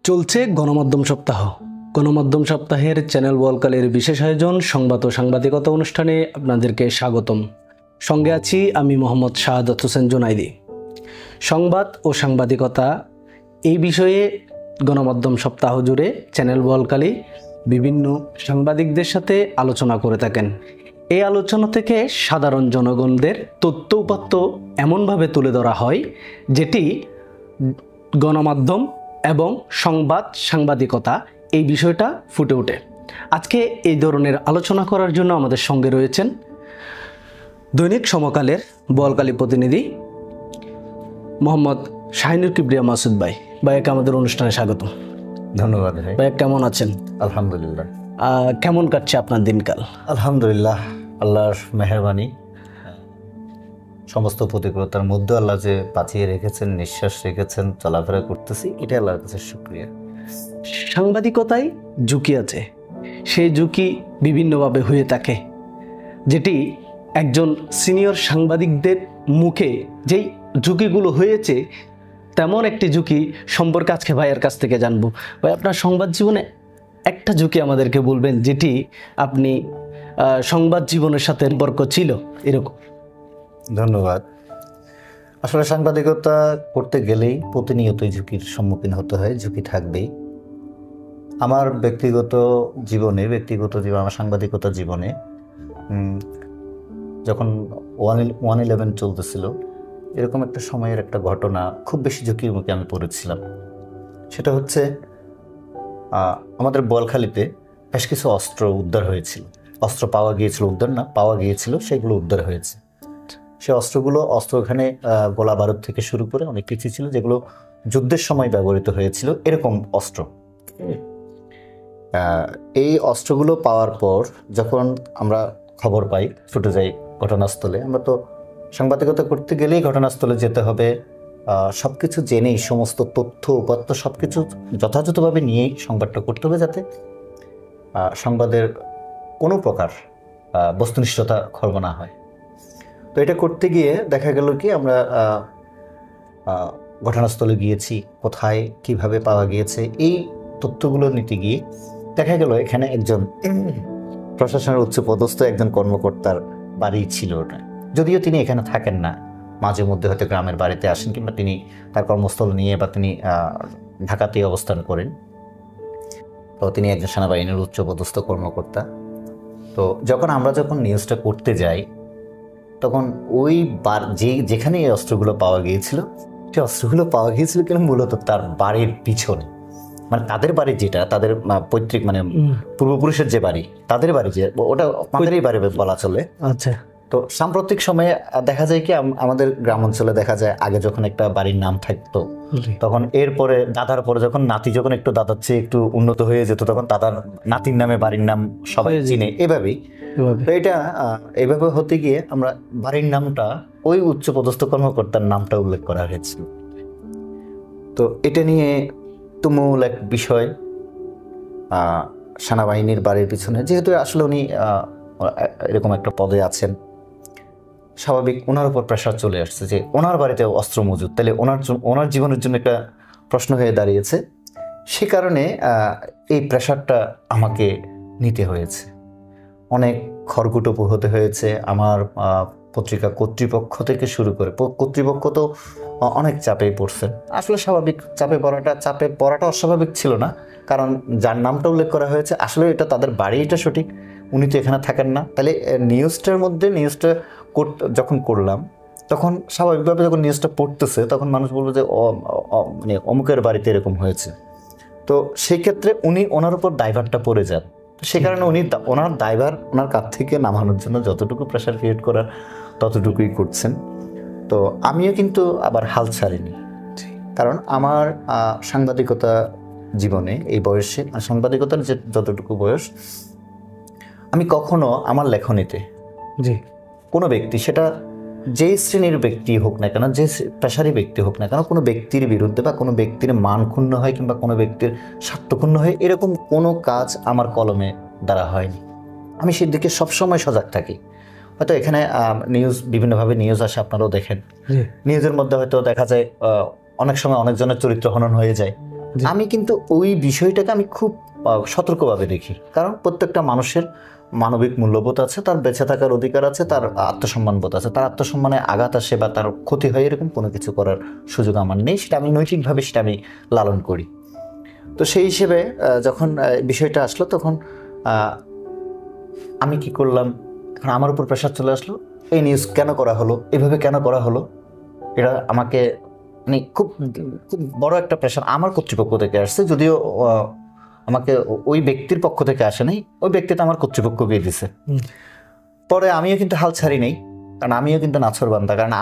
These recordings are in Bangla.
চলছে গণমাধ্যম সপ্তাহ। গণমাধ্যম সপ্তাহের চ্যানেল বলকালের বিশেষ আয়োজন সংবাদ ও সাংবাদিকতা অনুষ্ঠানে আপনাদেরকে স্বাগতম। সঙ্গে আছি আমি মোহাম্মদ শাহাদাত হোসেন জুনাইদি। সংবাদ ও সাংবাদিকতা এই বিষয়ে গণমাধ্যম সপ্তাহ জুড়ে চ্যানেল বলকালি বিভিন্ন সাংবাদিকদের সাথে আলোচনা করে থাকেন। এই আলোচনা থেকে সাধারণ জনগণদের তথ্য উপাত্ত এমনভাবে তুলে ধরা হয় যেটি গণমাধ্যম এবং সাংবাদিকতা এই বিষয়টা ফুটে ওঠে। আজকে এই ধরনের আলোচনা করার জন্য আমাদের সঙ্গে রয়েছেন দৈনিক সমকালের বলকালী প্রতিনিধি মোহাম্মদ শাহিনুর কিবরিয়া মাসুদ ভাই। ভাইকে আমাদের অনুষ্ঠানে স্বাগত। ধন্যবাদ ভাই, কেমন আছেন? আলহামদুলিল্লাহ। কেমন কাটছে আপনার দিনকাল? আলহামদুলিল্লাহ, আল্লাহর মেহেরবানি। সমস্ত প্রতিকূলতার মধ্যে আল্লাহ যে বাঁচিয়ে রেখেছেন, নিঃশ্বাস রেখেছেন, চলাফেরা করতেছি, এটা আল্লাহর কাছে শুকরিয়া। সাংবাদিকতায় ঝুঁকি আছে, সেই ঝুঁকি বিভিন্নভাবে হয়ে থাকে, যেটি একজন সিনিয়র সাংবাদিকদের মুখে যেই ঝুঁকিগুলো হয়েছে তেমন একটি ঝুঁকি সম্পর্কে আজকে ভাইয়ের কাছ থেকে জানবো। ভাই, আপনার সংবাদ জীবনে একটা ঝুঁকি আমাদেরকে বলবেন যেটি আপনি সংবাদ জীবনের সাথে সম্পর্ক ছিল এরকম। ধন্যবাদ। আসলে সাংবাদিকতা করতে গেলেই প্রতিনিয়তই ঝুঁকির সম্মুখীন হতে হয়, ঝুঁকি থাকবেই। আমার ব্যক্তিগত জীবনে আমার সাংবাদিকতা জীবনে যখন 1/11 চলতেছিল, এরকম একটা সময়ের একটা ঘটনা, খুব বেশি ঝুঁকির মুখে আমি পড়েছিলাম। সেটা হচ্ছে আমাদের বোয়ালখালীতে বেশ কিছু অস্ত্র উদ্ধার হয়েছিল। অস্ত্র পাওয়া গিয়েছিল, সেগুলো উদ্ধার হয়েছে। সে অস্ত্র ওখানে গোলা বারুদ থেকে শুরু করে অনেক কিছু ছিল যেগুলো যুদ্ধের সময় ব্যবহৃত হয়েছিল, এরকম অস্ত্র। এই অস্ত্রগুলো পাওয়ার পর যখন আমরা খবর পাই, ছুটে যাই ঘটনাস্থলে। আমরা তো সাংবাদিকতা করতে গেলেই ঘটনাস্থলে যেতে হবে, সব কিছু জেনেই, সমস্ত তথ্য উপাত্ত সব কিছু যথাযথভাবে নিয়েই সংবাদটা করতে হবে, যাতে সংবাদের কোনো প্রকার বস্তুনিষ্ঠতা খর্ব না হয়। তো এটা করতে গিয়ে দেখা গেল কি, আমরা ঘটনাস্থলে গিয়েছি, কোথায় কিভাবে পাওয়া গিয়েছে এই তথ্যগুলো নিতে গিয়ে দেখা গেল এখানে একজন প্রশাসনের উচ্চপদস্থ একজন কর্মকর্তার বাড়ি ছিল ওটা। যদিও তিনি এখানে থাকেন না, মাঝে মধ্যে হয়তো গ্রামের বাড়িতে আসেন, কিংবা তিনি তার কর্মস্থল নিয়ে বা তিনি ঢাকাতেই অবস্থান করেন। তো তিনি একজন সেনাবাহিনীর উচ্চপদস্থ কর্মকর্তা। তো আমরা যখন নিউজটা করতে যাই, তখন ওই যেখানে এই অস্ত্রগুলো পাওয়া গিয়েছিল, সেই অস্ত্রগুলো পাওয়া গিয়েছিল কিন্তু মূলত তার বাড়ির পিছনে, মানে তাদের বাড়ি যেটা, তাদের পৈতৃক মানে পূর্বপুরুষের যে বাড়ি, তাদের বাড়ি যে ওটা আমাদেরই বাড়ি বলা চলে। আচ্ছা। তো সাম্প্রতিক সময়ে দেখা যায় কি, আমাদের গ্রাম অঞ্চলে দেখা যায় আগে যখন একটা বাড়ির নাম থাকতো, তখন এরপরে দাদার পরে যখন নাতি যখন একটু দাদার চেয়ে একটু উন্নত হয়ে যেত, তখন দাদার নাতির নামে বাড়ির নাম সবাই চিনে, এভাবেই। তো এটা এইভাবে হতে গিয়ে আমরা বাড়ির নামটা ওই উচ্চপদস্থ কর্মকর্তার নামটা উল্লেখ করা হয়েছিল। তো এটা নিয়ে তুমুল এক বিষয়। সেনাবাহিনীর বাড়ির পিছনে, যেহেতু আসলে উনি এরকম একটা পদে আছেন, স্বাভাবিক ওনার উপর প্রেশার চলে আসছে যে ওনার বাড়িতে অস্ত্র মজুদ, তাহলে ওনার জীবনের জন্য একটা প্রশ্ন হয়ে দাঁড়িয়েছে। সে কারণে এই প্রেশারটা আমাকে নিতে হয়েছে, অনেক খড়কুটো পোহাতে হয়েছে। আমার পত্রিকা কর্তৃপক্ষ থেকে শুরু করে কর্তৃপক্ষ তো অনেক চাপে পড়ছেন। আসলে স্বাভাবিক, চাপে পড়াটা অস্বাভাবিক ছিল না, কারণ যার নামটা উল্লেখ করা হয়েছে আসলে এটা তাদের বাড়ি, এটা সঠিক, উনি তো এখানে থাকেন না। তাহলে নিউজটা যখন করলাম, তখন স্বাভাবিকভাবে যখন নিউজটা পড়তেছে, তখন মানুষ বলবে যে মানে অমুকের বাড়িতে এরকম হয়েছে। তো সেই ক্ষেত্রে ওনার উপর দায়ভারটা পড়ে যান। সে কারণে উনি ওনার দায়ভার ওনার কাছ থেকে নামানোর জন্য যতটুকু প্রেশার ক্রিয়েট করার ততটুকুই করছেন। তো আমিও কিন্তু আবার হাল ছাড়িনি, কারণ আমার সাংবাদিকতা জীবনে এই বয়সে, সাংবাদিকতার যে যতটুকু বয়স, আমি কখনো আমার লেখনীতে কোনো ব্যক্তি, সেটা যেই শ্রেণীর ব্যক্তি হোক না কেন, যে পেশারই ব্যক্তি হোক না কেন, কোনো ব্যক্তির বিরুদ্ধে বা কোনো ব্যক্তির মান ক্ষুণ্ণ হয় কিংবা কোনো ব্যক্তির স্বার্থক্ষুণ্ণ হয়, এরকম কোনো কাজ আমার কলমে দ্বারা হয়নি। আমি সেদিকে সবসময় সজাগ থাকি। হয়তো এখানে বিভিন্নভাবে নিউজ আসে, আপনারাও দেখেন। নিউজের মধ্যে হয়তো দেখা যায় অনেক সময় অনেকজনের চরিত্র হনন হয়ে যায়, আমি কিন্তু ওই বিষয়টাকে আমি খুব সতর্কভাবে দেখি, কারণ প্রত্যেকটা মানুষের মানবিক মূল্যবোধ আছে, তার বেঁচে থাকার অধিকার আছে, তার আত্মসম্মানবোধ আছে। তার আত্মসম্মানে আঘাত আসে বা তার ক্ষতি হয় এরকম কোনো কিছু করার সুযোগ আমার নেই, সেটা আমি নৈতিকভাবে সেটা আমি লালন করি। তো সেই হিসেবে যখন বিষয়টা আসলো তখন আমি কি করলাম, এখন আমার উপর প্রেশার চলে আসলো, এই নিউজ কেন করা হলো, এভাবে কেন করা হলো। এটা আমাকে মানে খুব খুব বড় একটা প্রেশার আমার কর্তৃপক্ষ থেকে আসছে, যদিও আমাকে ওই ব্যক্তির পক্ষ থেকে আসে নাই, ওই ব্যক্তিটা আমার কর্তৃপক্ষকে দিছে। পরে আমিও কিন্তু হাল ছাড়ি নেই, কারণ আমিও কিন্তু নাছোড়বান্দা। কারণ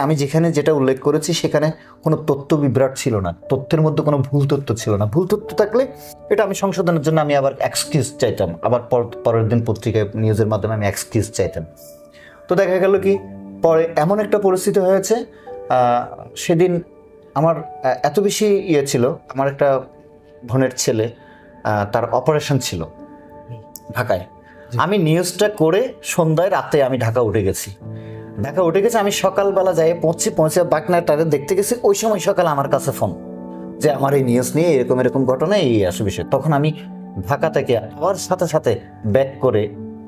আমি যেখানে যেটা উল্লেখ করেছি সেখানে কোনো তথ্য বিভ্রাট ছিল না, তথ্যের মধ্যে কোনো ভুল তথ্য ছিল না। ভুল তথ্য থাকলে এটা আমি সংশোধনের জন্য আমি আবার এক্সকিউজ চাইতাম, আবার পরের দিন পত্রিকায় নিউজের মাধ্যমে আমি এক্সকিউজ চাইতাম। তো দেখা গেল কি, পরে এমন একটা পরিস্থিতি হয়েছে, সেদিন আমার এত বেশি ছিল, আমার একটা বোনের ছেলে তার অপারেশন ছিল ঢাকায়। আমি নিউজটা করে সন্ধ্যায় রাতে আমি ঢাকা উঠে গেছি। আমি সকালবেলা যাই পৌঁছে বাকনাটারে দেখতে গেছি। ওই সময় সকালে আমার কাছে ফোন যে আমার এই নিউজ নিয়ে এরকম ঘটনা, এই আসে বিষয়। তখন আমি ঢাকা থেকে আবার সাথে সাথে ব্যাক করে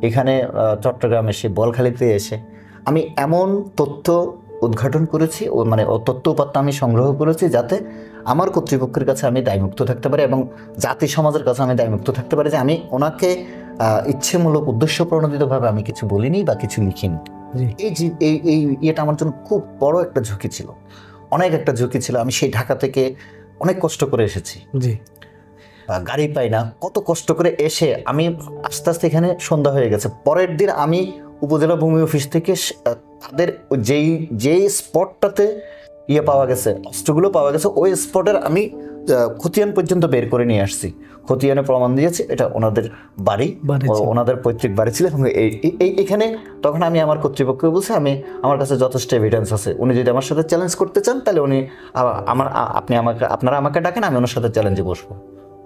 এখানে চট্টগ্রামে এসে বলখালিতে এসে আমি এমন তথ্য উদ্ঘাটন করেছি, মানে তথ্য উপাত্ত আমি সংগ্রহ করেছি যাতে আমার কর্তৃপক্ষের কাছে আমি দায়মুক্ত থাকতে পারি এবং জাতি সমাজের কাছে আমি দায়মুক্ত থাকতে পারি যে আমি ওনাকে ইচ্ছেমূলক উদ্দেশ্য প্রণোদিতভাবে আমি কিছু বলিনি বা কিছু লিখিনি। এই ইয়েটা আমার জন্য খুব বড় একটা ঝুঁকি ছিল, অনেক একটা ঝুঁকি ছিল। আমি সেই ঢাকা থেকে অনেক কষ্ট করে এসেছি, গাড়ি পাই না, কত কষ্ট করে এসে আমি আস্তে আস্তে এখানে সন্ধ্যা হয়ে গেছে। পরের দিন আমি উপজেলা ভূমি অফিস থেকে তাদের যেই স্পটটাতে পাওয়া গেছে, অস্ত্রগুলো পাওয়া গেছে, ওই স্পটের আমি খতিয়ান পর্যন্ত বের করে নিয়ে আসছি। খতিয়ানে প্রমাণ দিয়েছে এটা ওনাদের বাড়ি, ওনাদের পৈতৃক বাড়ি ছিল। এবং এইখানে তখন আমি আমার কর্তৃপক্ষকে বলছি আমার কাছে যথেষ্ট এভিডেন্স আছে, উনি যদি আমার সাথে চ্যালেঞ্জ করতে চান তাহলে আপনারা আমাকে ডাকেন, আমি ওনার সাথে চ্যালেঞ্জে বসবো।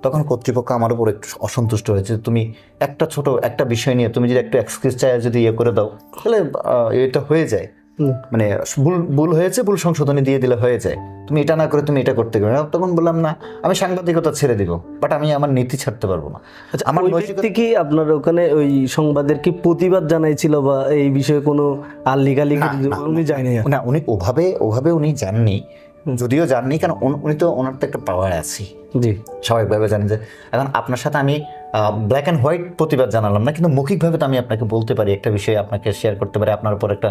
তখন কর্তৃপক্ষ আমার উপর একটু অসন্তুষ্ট হয়েছে, তুমি একটা বিষয় নিয়ে তুমি যদি একটু এক্সকিউজ চাই যদি করে দাও তাহলে এটা হয়ে যায়, মানে ভুল হয়েছে, ভুল সংশোধনী দিয়ে দিলে হয়ে যায়, তুমি এটা না করে তুমি এটা করতে পারবে না। তখন বললাম না, আমি সাংবাদিকতা ছেড়ে দিব, বাট আমি আমার নীতি ছাড়তে পারবো না। আমার ব্যক্তি কি আপনার ওখানে ওই সংবাদের কি প্রতিবাদ জানাইছিল বা এই বিষয়ে কোনো আলিগালি উনি যায়নি? না, উনি ওভাবে উনি জাননি, যদিও জাননি, কারণ উনি তো ওনার তো একটা পাওয়ার আছে। জি, স্বাভাবিকভাবে জানেন যে এখন আপনার সাথে আমি ব্ল্যাক অ্যান্ড হোয়াইট প্রতিবাদ জানালাম না, কিন্তু মৌখিকভাবে তো আমি আপনাকে বলতে পারি, একটা বিষয় আপনাকে শেয়ার করতে পারি, আপনার উপর একটা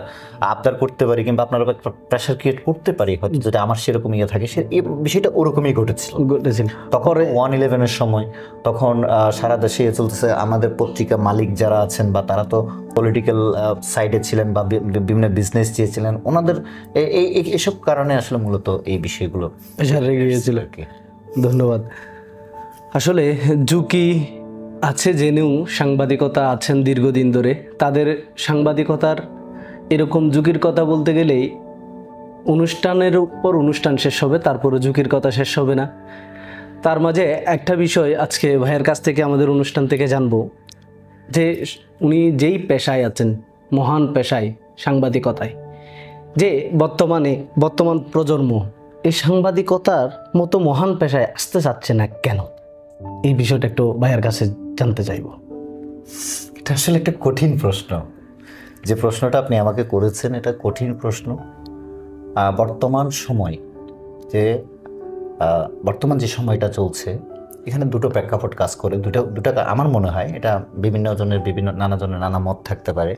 আবদার করতে পারি, কিংবা আপনার উপর একটা প্রেশার ক্রিয়েট করতে পারি, হয়তো যদি আমার সেরকম থাকে। এই বিষয়টা ওরকমই ঘটেছিল। তখন 1/11-এর সময়, তখন সারা দেশে চলতেছে, আমাদের পত্রিকা মালিক যারা আছেন বা তারা তো পলিটিক্যাল সাইডে ছিলেন বা বিভিন্ন বিজনেস চেয়েছিলেন, ওনাদের এইসব কারণে আসলে মূলত এই বিষয়গুলো গিয়েছিল আর কি। ধন্যবাদ। আসলে ঝুঁকি আছে জেনেও সাংবাদিকতা আছেন দীর্ঘদিন ধরে, তাদের সাংবাদিকতার এরকম ঝুঁকির কথা বলতে গেলেই অনুষ্ঠানের উপর অনুষ্ঠান শেষ হবে, তারপরে ঝুঁকির কথা শেষ হবে না। তার মাঝে একটা বিষয় আজকে ভাইয়ের কাছ থেকে আমাদের অনুষ্ঠান থেকে জানবো, যে উনি যেই পেশায় আছেন, মহান পেশায় সাংবাদিকতায়, যে বর্তমান প্রজন্ম এই সাংবাদিকতার মতো মহান পেশায় আসতে চাচ্ছে না কেন, এই বিষয়টা একটু ভাইয়ের কাছে জানতে চাইব। এটা আসলে একটা কঠিন প্রশ্ন, যে প্রশ্নটা আপনি আমাকে করেছেন, এটা কঠিন প্রশ্ন। বর্তমান যে সময়টা চলছে, এখানে দুটো প্রেক্ষাপট কাজ করে, দুটো আমার মনে হয়, এটা নানা জনের নানা মত থাকতে পারে।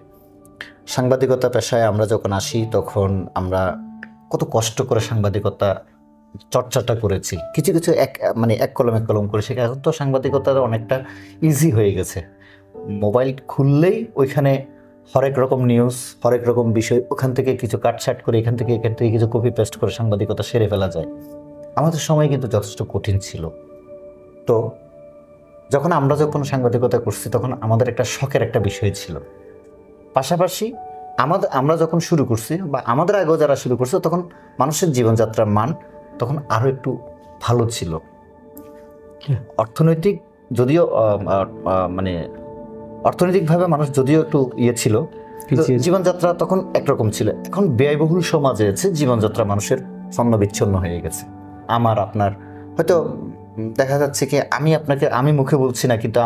সাংবাদিকতা পেশায় আমরা যখন আসি তখন আমরা কত কষ্ট করে সাংবাদিকতা চর্চাটা করেছি, কিছু এক কলম করে শেখা। এখন তো সাংবাদিকতার অনেকটা ইজি হয়ে গেছে, মোবাইল খুললেই ওইখানে হরেক রকম নিউজ, হরেক রকম বিষয়, ওখান থেকে কিছু কাটছাট করে এখান থেকে কিছু কপি পেস্ট করে সাংবাদিকতা সেরে ফেলা যায়। আমাদের সময় কিন্তু যথেষ্ট কঠিন ছিল। তো যখন সাংবাদিকতা করছি তখন আমাদের একটা শখের একটা বিষয় ছিল। পাশাপাশি আমরা যখন শুরু করছি বা আমাদের আগেও যারা শুরু করছে, তখন মানুষের জীবনযাত্রার মান তখন আরো একটু ভালো ছিল। অর্থনৈতিকভাবে মানুষ যদিও একটু ছিল, জীবনযাত্রা তখন একরকম ছিল। এখন ব্যয়বহুল সমাজে জীবনযাত্রা মানুষের ছন্ন বিচ্ছন্ন হয়ে গেছে। আমার আপনার হয়তো দেখা যাচ্ছে কি আমি মুখে বলছি না, কিন্তু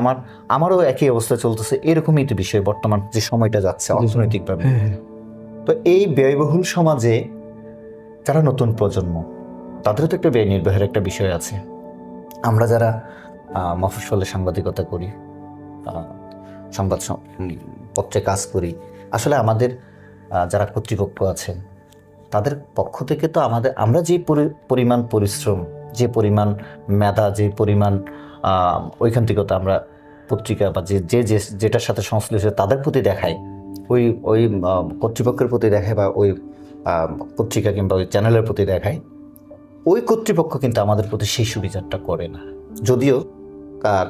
আমারও একই অবস্থা চলতেছে, এরকমই তো বিষয় বর্তমান যে সময়টা যাচ্ছে অর্থনৈতিকভাবে। তো এই ব্যয়বহুল সমাজে যারা নতুন প্রজন্ম, তাদেরও তো একটা ব্যয় নির্বাহের একটা বিষয় আছে। আমরা যারা মফস্বলে সাংবাদিকতা করি, পত্রে কাজ করি, আসলে আমাদের যারা কর্তৃপক্ষ আছেন তাদের পক্ষ থেকে তো আমরা যে পরিমাণ পরিশ্রম, যে পরিমাণ মেধা, যে পরিমাণ ঐকান্তিকতা আমরা পত্রিকা বা যেটার সাথে সংশ্লিষ্ট তাদের প্রতি দেখাই, ওই কর্তৃপক্ষের প্রতি দেখায় বা ওই পত্রিকা কিংবা ওই চ্যানেলের প্রতি দেখায়, ওই কর্তৃপক্ষ কিন্তু আমাদের প্রতি সেই সুবিচারটা করে না। যদিও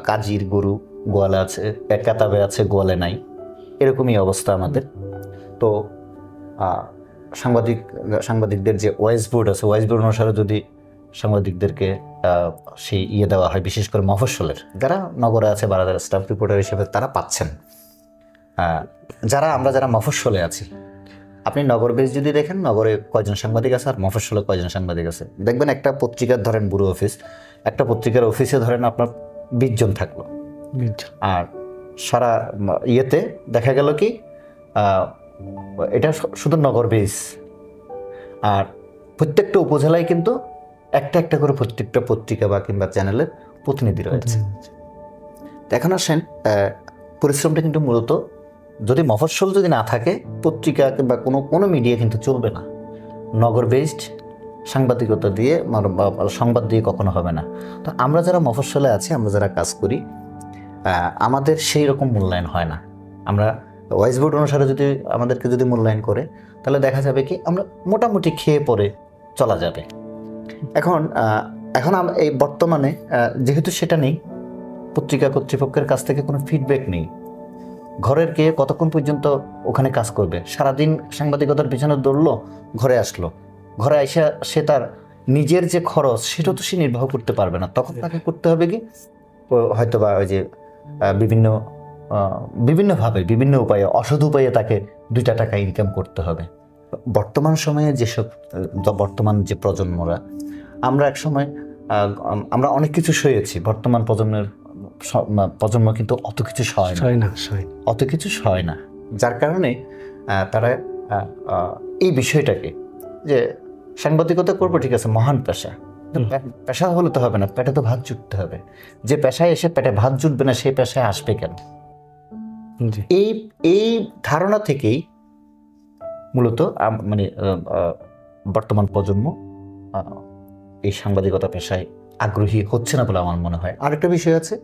কাজীর গরু গোয়ালে আছে, কাতাবে আছে, গোয়ালে নাই, এরকমই অবস্থা আমাদের। তো সাংবাদিকদের যে ওয়াইস বোর্ড আছে, ওয়াইস বোর্ড অনুসারে যদি সাংবাদিকদেরকে সেই দেওয়া হয়, বিশেষ করে মফস্বলের যারা নগরে আছে বা যারা স্টাফ রিপোর্টার হিসেবে তারা পাচ্ছেন। আমরা যারা মফস্বলে আছি, আপনি নগর বেস যদি দেখেন, নগরে কয়জন সাংবাদিক আছে আর মফস্বলে কয়জন সাংবাদিক আছে, দেখবেন একটা পত্রিকার ধরেন ব্যুরো অফিস, একটা পত্রিকার অফিসে ধরেন আপনার 20 জন থাকলো, আর সারা দেখা গেল কি এটা শুধু নগর বেস, আর প্রত্যেকটা উপজেলায় কিন্তু একটা করে প্রত্যেকটা পত্রিকা বা কিংবা চ্যানেলের প্রতিনিধি রয়েছে। এখন আসেন, পরিশ্রমটা কিন্তু মূলত যদি মফস্বল যদি না থাকে, পত্রিকা কিংবা কোনো মিডিয়া কিন্তু চলবে না। নগর বেসড সাংবাদিকতা দিয়ে সংবাদ দিয়ে কখনো হবে না। তো আমরা যারা মফস্বলে আছি, আমরা যারা কাজ করি, আমাদের সেই রকম মূল্যায়ন হয় না। আমরা ওয়াইস বোর্ড অনুসারে যদি আমাদেরকে যদি মূল্যায়ন করে, তাহলে দেখা যাবে কি আমরা মোটামুটি খেয়ে পরে চলা যাবে। এখন এই বর্তমানে যেহেতু সেটা নেই, পত্রিকা কর্তৃপক্ষের কাছ থেকে কোনো ফিডব্যাক নেই, ঘরের কে কতক্ষণ পর্যন্ত ওখানে কাজ করবে, সারাদিন সাংবাদিকতার পিছনে দৌড়লো, ঘরে আসলো, ঘরে এসে সে তার নিজের যে খরচ সেটা তো সে নির্বাহ করতে পারবে না। তখন তাকে করতে হবে কি, হয়তো বা ওই যে বিভিন্নভাবে বিভিন্ন উপায়ে, অসৎ উপায়ে তাকে 2টা টাকা ইনকাম করতে হবে। বর্তমান সময়ে বর্তমান যে প্রজন্মরা, আমরা এক সময় আমরা অনেক কিছু সয়েছি, বর্তমান প্রজন্ম কিন্তু অত কিছু সয় না, যার কারণে তারা এই বিষয়টাকে যে সাংবাদিকতা করবো, ঠিক আছে, মহান পেশা, পেশা হলে তো হবে না, পেটে তো ভাত জুটতে হবে। যে পেশায় এসে পেটে ভাত জুটবে না, সেই পেশায় আসবে কেন? এই ধারণা থেকেই মূলত বর্তমান প্রজন্ম এই সাংবাদিকতা পেশায় আগ্রহী হচ্ছে না বলে আমার মনে হয়। আরেকটা বিষয় আছে,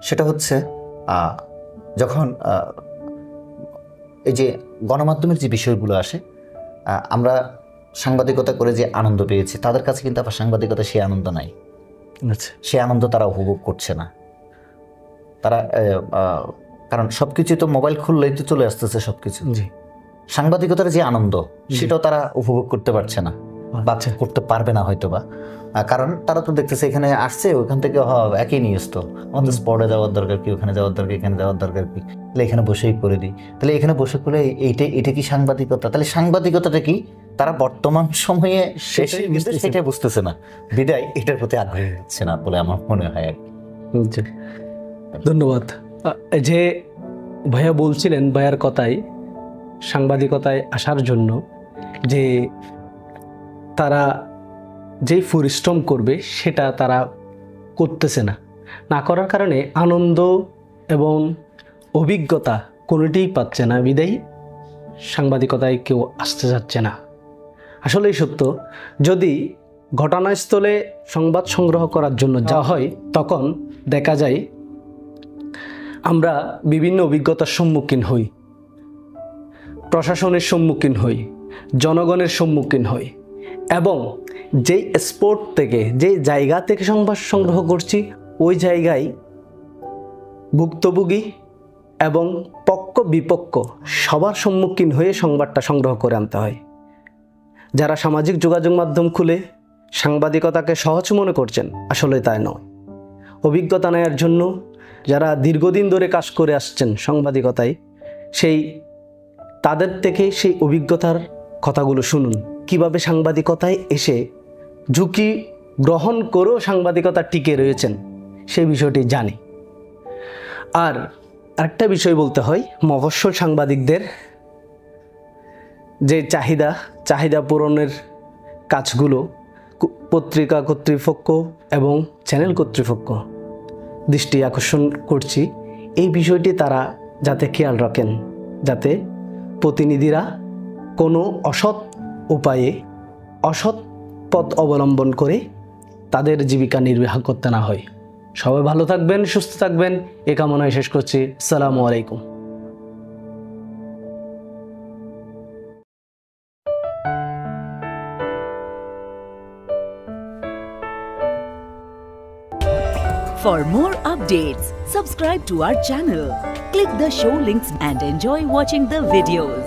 সেটা হচ্ছে যখন এই যে গণমাধ্যমের যে বিষয়গুলো আসে, আমরা সাংবাদিকতা করে যে আনন্দ পেয়েছি, তাদের কাছে কিন্তু আবার সাংবাদিকতা সেই আনন্দ নাই। সে আনন্দ তারা উপভোগ করছে না। তারা কারণ সবকিছু তো মোবাইল খুললেই তো চলে আসতেছে সবকিছু। সাংবাদিকতার যে আনন্দ, সেটাও তারা উপভোগ করতে পারছে না বা করতে পারবে না হয়তো বা, কারণ তারা তো দেখতেছে এখানে আসছে, ওইখান থেকে একই নিউজ, তো আমাদের স্পটে যাওয়ার দরকার কি, ওখানে যাওয়ার দরকার, এখানে যাওয়ার দরকার কি, তাহলে এখানে বসেই করে দিই। তাহলে এখানে বসে করে এটা কি সাংবাদিকতা? তাহলে সাংবাদিকতাটা কি তারা বর্তমান সময়ে সেটাই বুঝতেছে না, বিদায় এটার প্রতি আগ্রহী হচ্ছে না বলে আমার মনে হয়। ধন্যবাদ। যে ভাইয়া বলছিলেন, ভাইয়ার কথায় সাংবাদিকতায় আসার জন্য যে তারা যেই পরিশ্রম করবে সেটা তারা করতেছে না করার কারণে আনন্দ এবং অভিজ্ঞতা কোনোটিই পাচ্ছে না, বিদায়ী সাংবাদিকতায় কেউ আসতে যাচ্ছে না। আসলেই সত্য, যদি ঘটনাস্থলে সংবাদ সংগ্রহ করার জন্য যাওয়া হয়, তখন দেখা যায় আমরা বিভিন্ন অভিজ্ঞতার সম্মুখীন হই, প্রশাসনের সম্মুখীন হই, জনগণের সম্মুখীন হই, এবং যেই স্পট থেকে, যেই জায়গা থেকে সংবাদ সংগ্রহ করছি, ওই জায়গায় ভুক্তভোগী এবং পক্ষ বিপক্ষ সবার সম্মুখীন হয়ে সংবাদটা সংগ্রহ করে আনতে হয়। যারা সামাজিক যোগাযোগ মাধ্যম খুলে সাংবাদিকতাকে সহজ মনে করছেন, আসলে তাই নয়। অভিজ্ঞতা নেওয়ার জন্য যারা দীর্ঘদিন ধরে কাজ করে আসছেন সাংবাদিকতায়, তাদের থেকে সেই অভিজ্ঞতার কথাগুলো শুনুন, কিভাবে সাংবাদিকতায় এসে ঝুঁকি গ্রহণ করেও সাংবাদিকতা টিকে রয়েছেন, সেই বিষয়টি জানি। আর আরেকটা বিষয় বলতে হয়, মফস্বল সাংবাদিকদের যে চাহিদা পূরণের কাজগুলো পত্রিকা কর্তৃপক্ষ এবং চ্যানেল কর্তৃপক্ষ দৃষ্টি আকর্ষণ করছি, এই বিষয়টি তারা যাতে খেয়াল রাখেন, যাতে প্রতিনিধিরা কোনো অসৎ উপায়ে অসৎ পথ অবলম্বন করে তাদের জীবিকা নির্বাহ করতে না হয়। সবাই ভালো থাকবেন, সুস্থ থাকবেন, এ কামনায় শেষ করছি। আসসালামু আলাইকুম। For more updates, subscribe to our channel, click the show links and enjoy watching the videos.